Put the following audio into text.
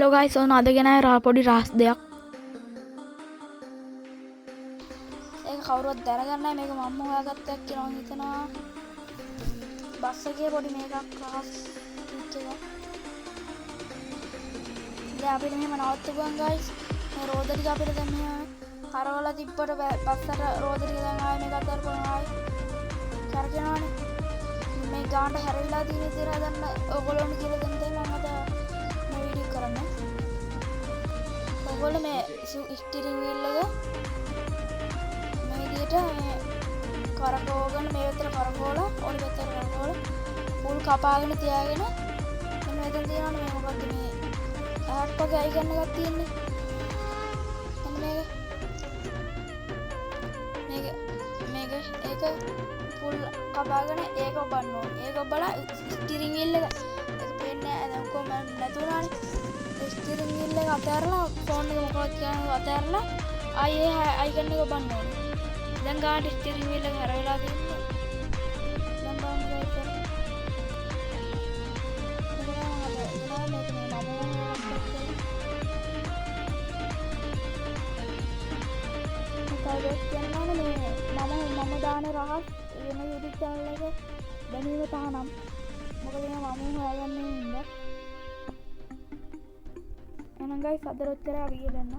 Hello guys ඔන්න අද ගෙන ආවේ පොඩි රහස් දෙයක්. ඒක කවුරුවත් දැනගන්නේ නැහැ මේක මම හොයාගත්තක් කියලා මම හිතනවා. බස් එකේ පොඩි මේකක් රහස් ටික එකක්. දැන් අපිට මෙහෙම නවත්තගුවන් ගයිස්. මේ රෝද ටික අපිට දැන් මෙහෙම හරවලා තිබ්බට බස්සට රෝද ටික දැන් ආයේ මේක අතර කරනවා ආයේ. කරගෙනවනේ. මේ ගානට හැරවිලා තියෙන විදිහට හදන්න ඕගොල්ලෝන්ට කියලා දෙන්න මම අද මේ වීඩියෝ කරන්නේ. ඔයගොල්ලෝ මේ ස්ටියරින් වීල් එක මේ විදිහට මේ කරකවගෙන මේ විතර කරකවලා ඔලි විතර කරකවලා පුල් කපාගෙන තියාගෙන මෙන්න මෙතන තියෙනවනේ මේ මොකද්ද මේ ඇහක් වගේ අයිකන් එකක් තියෙන්නේ. මෙන්න මේක ඒක පුල් කපාගෙන ඒක ඔබන්න ඕනේ. ඒක ඔබලා ස්ටියරින් වීල් එක පේන්නේ නැහැ. දැන් කොහොම නැතුණානේ. ස්ටියරින් වීල් එක අතහැරලා ෆෝන් එක මොකක්ද කියන්නේ අතහැරලා ආයේ අයිකන් එක ඔබන්න ඕනේ. දැන් ගාඩ ස්ටියරින් වීල් එක හැරවිලා තියෙන්නේ. දැන් බලන්න මේක. මම දාන රහස් වෙන YouTube channel එක දැනීම තහනම්. මොකද මම හොයාගන්නේ ඉන්න. එහෙනම් guys අද රොච්චර අපි කියන්න.